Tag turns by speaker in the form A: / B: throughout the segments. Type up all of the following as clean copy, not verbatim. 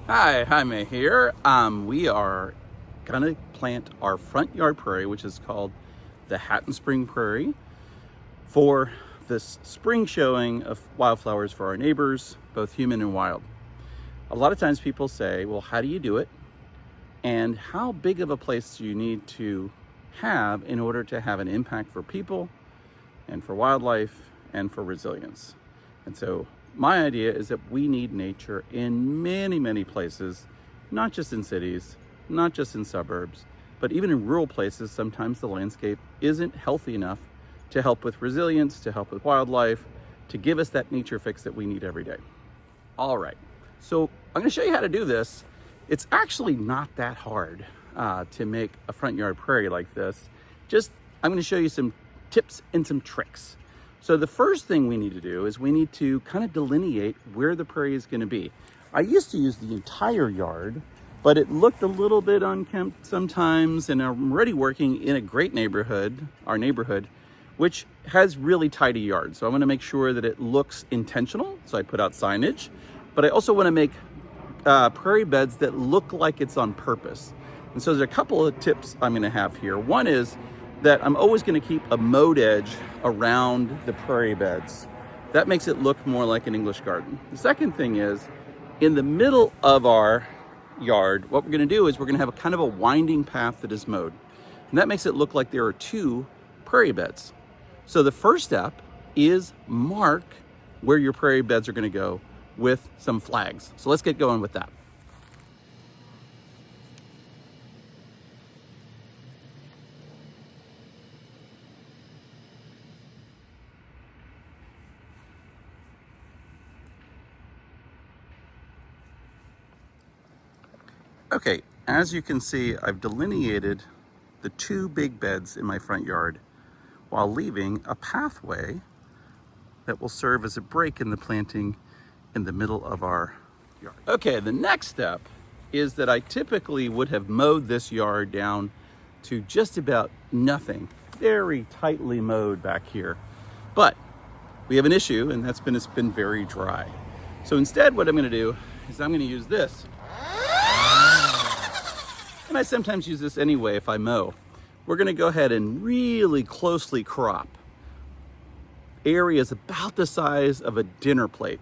A: Hi, Jaime here. We are gonna plant our front yard prairie, which is called the Hatton Spring Prairie, for this spring showing of wildflowers for our neighbors, both human and wild. A lot of times people say, well, how do you do it? And how big of a place do you need to have in order to have an impact for people and for wildlife and for resilience? And so my idea is that we need nature in many, many places, not just in cities, not just in suburbs, but even in rural places. Sometimes the landscape isn't healthy enough to help with resilience, to help with wildlife, to give us that nature fix that we need every day. All right, so I'm gonna show you how to do this. It's actually not that hard to make a front yard prairie like this. I'm gonna show you some tips and some tricks. So the first thing we need to do is we need to kind of delineate where the prairie is gonna be. I used to use the entire yard, but it looked a little bit unkempt sometimes, and I'm already working in a great neighborhood, our neighborhood, which has really tidy yards. So I wanna make sure that it looks intentional, so I put out signage, but I also wanna make prairie beds that look like it's on purpose. And so there's a couple of tips I'm gonna have here. One is that I'm always gonna keep a mowed edge around the prairie beds. That makes it look more like an English garden. The second thing is, in the middle of our yard, what we're gonna do is we're gonna have a kind of a winding path that is mowed. And that makes it look like there are two prairie beds. So the first step is mark where your prairie beds are gonna go with some flags. So let's get going with that. Okay, as you can see, I've delineated the two big beds in my front yard while leaving a pathway that will serve as a break in the planting in the middle of our yard. Okay, the next step is that I typically would have mowed this yard down to just about nothing, very tightly mowed back here. But we have an issue, and it's been very dry. So instead, what I'm gonna do is I'm gonna use this. And I sometimes use this anyway if I mow. We're gonna go ahead and really closely crop areas about the size of a dinner plate.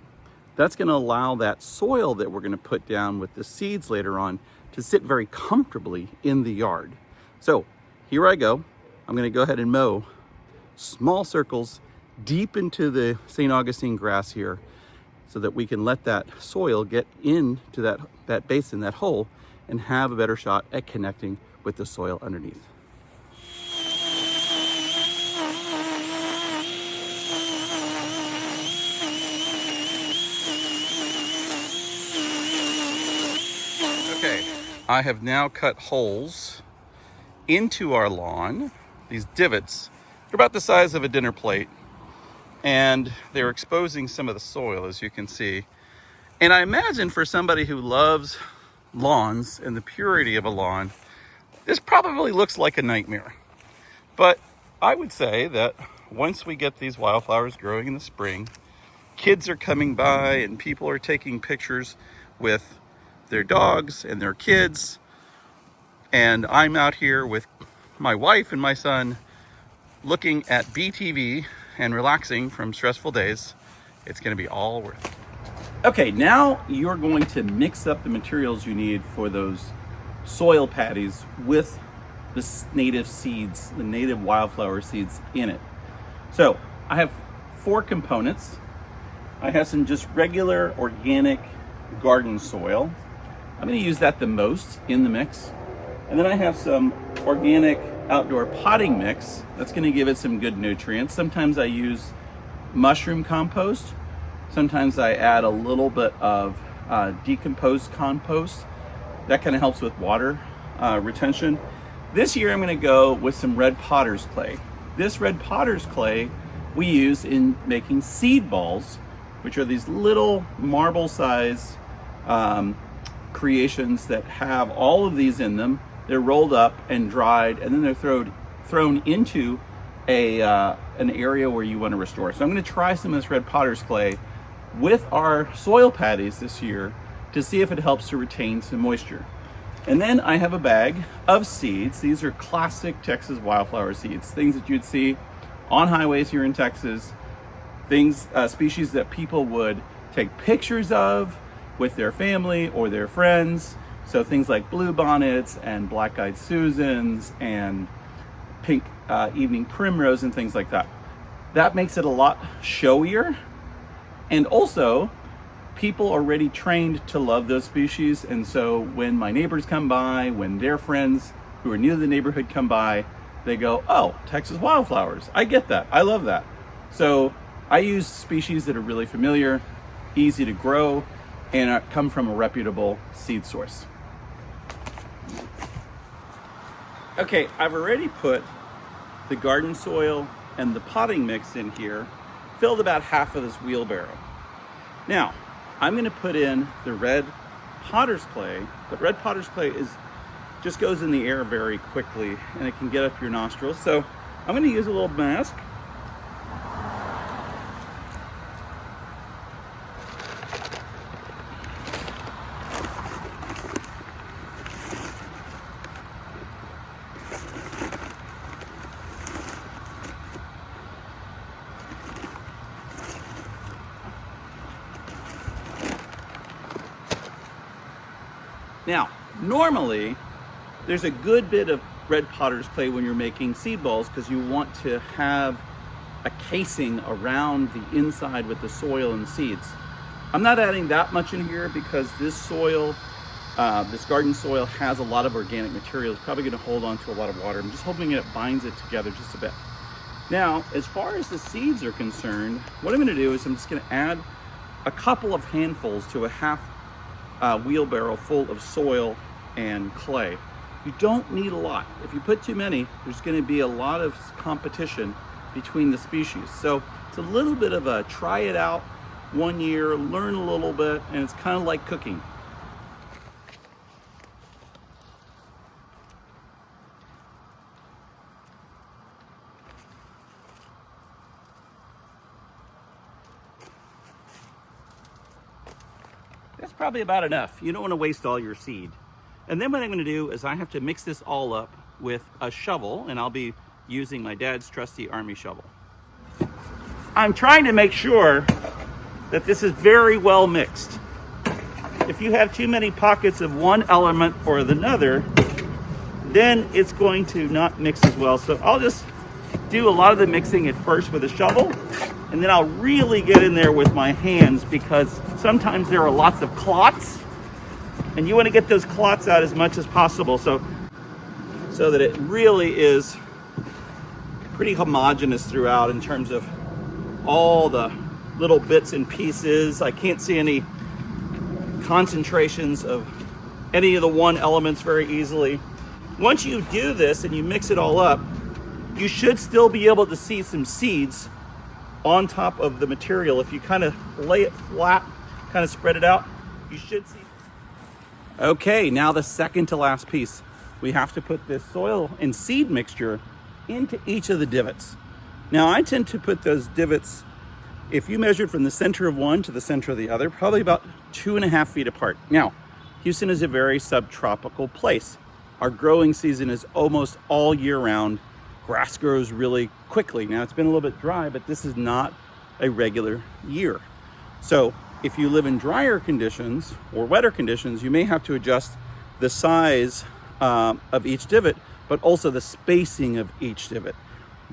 A: That's gonna allow that soil that we're gonna put down with the seeds later on to sit very comfortably in the yard. So here I go. I'm gonna go ahead and mow small circles deep into the St. Augustine grass here so that we can let that soil get into that basin, that hole, and have a better shot at connecting with the soil underneath. Okay, I have now cut holes into our lawn. These divots, they're about the size of a dinner plate, and they're exposing some of the soil, as you can see. And I imagine for somebody who loves lawns and the purity of a lawn, this probably looks like a nightmare. But I would say that once we get these wildflowers growing in the spring, kids are coming by and people are taking pictures with their dogs and their kids. And I'm out here with my wife and my son looking at BTV and relaxing from stressful days. It's gonna be all worth it. Okay, now you're going to mix up the materials you need for those soil patties with the native seeds, the native wildflower seeds in it. So I have 4 components. I have some just regular organic garden soil. I'm gonna use that the most in the mix. And then I have some organic outdoor potting mix that's gonna give it some good nutrients. Sometimes I use mushroom compost. Sometimes I add a little bit of decomposed compost. That kind of helps with water retention. This year I'm gonna go with some red potter's clay. This red potter's clay we use in making seed balls, which are these little marble size creations that have all of these in them. They're rolled up and dried, and then they're thrown into an area where you want to restore. So I'm going to try some of this red potter's clay with our soil patties this year to see if it helps to retain some moisture. And then I have a bag of seeds. These are classic Texas wildflower seeds, things that you'd see on highways here in Texas, things, species that people would take pictures of with their family or their friends. So things like bluebonnets and black-eyed Susans and pink evening primrose and things like that. That makes it a lot showier. And also, people are already trained to love those species. And so when my neighbors come by, when their friends who are new to the neighborhood come by, they go, oh, Texas wildflowers. I get that. I love that. So I use species that are really familiar, easy to grow, and come from a reputable seed source. Okay, I've already put the garden soil and the potting mix in here, filled about half of this wheelbarrow. Now, I'm gonna put in the red potter's clay. The red potter's clay just goes in the air very quickly and it can get up your nostrils. So I'm gonna use a little mask. Now, normally, there's a good bit of red potter's clay when you're making seed balls because you want to have a casing around the inside with the soil and seeds. I'm not adding that much in here because this soil, this garden soil, has a lot of organic material. It's probably going to hold on to a lot of water. I'm just hoping it binds it together just a bit. Now, as far as the seeds are concerned, what I'm going to do is I'm just going to add a couple of handfuls to a half wheelbarrow full of soil and clay. You don't need a lot. If you put too many, there's going to be a lot of competition between the species. So it's a little bit of a try it out 1 year, learn a little bit, and it's kind of like cooking. That's probably about enough. You don't want to waste all your seed. And then what I'm going to do is I have to mix this all up with a shovel, and I'll be using my dad's trusty Army shovel. I'm trying to make sure that this is very well mixed. If you have too many pockets of one element or another, then it's going to not mix as well. So I'll just do a lot of the mixing at first with a shovel, and then I'll really get in there with my hands because sometimes there are lots of clots and you want to get those clots out as much as possible so that it really is pretty homogeneous throughout in terms of all the little bits and pieces. I can't see any concentrations of any of the one elements very easily. Once you do this and you mix it all up, you should still be able to see some seeds on top of the material. If you kind of lay it flat, kind of spread it out, you should see. Okay, now the second to last piece. We have to put this soil and seed mixture into each of the divots. Now I tend to put those divots, if you measured from the center of one to the center of the other, probably about 2.5 feet apart. Now, Houston is a very subtropical place. Our growing season is almost all year round. Grass grows really quickly. Now it's been a little bit dry, but this is not a regular year. So if you live in drier conditions or wetter conditions, you may have to adjust the size of each divot, but also the spacing of each divot.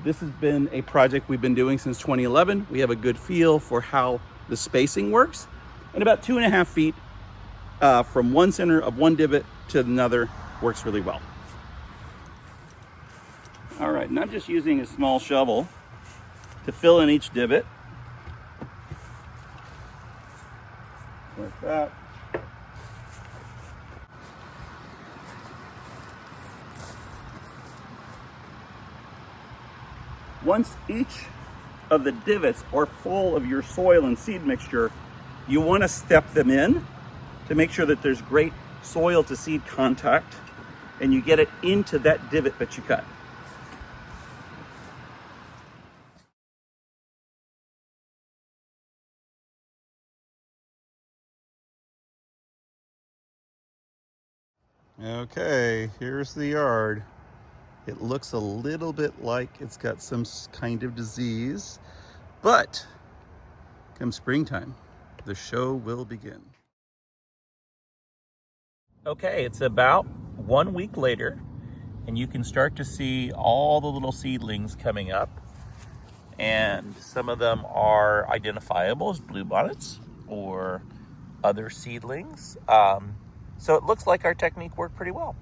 A: This has been a project we've been doing since 2011. We have a good feel for how the spacing works. And about 2.5 feet from one center of one divot to another works really well. All right, and I'm just using a small shovel to fill in each divot. Like that. Once each of the divots are full of your soil and seed mixture, you want to step them in to make sure that there's great soil to seed contact and you get it into that divot that you cut. Okay, here's the yard. It looks a little bit like it's got some kind of disease, but come springtime, the show will begin. Okay, it's about 1 week later, and you can start to see all the little seedlings coming up. And some of them are identifiable as bluebonnets or other seedlings. So it looks like our technique worked pretty well.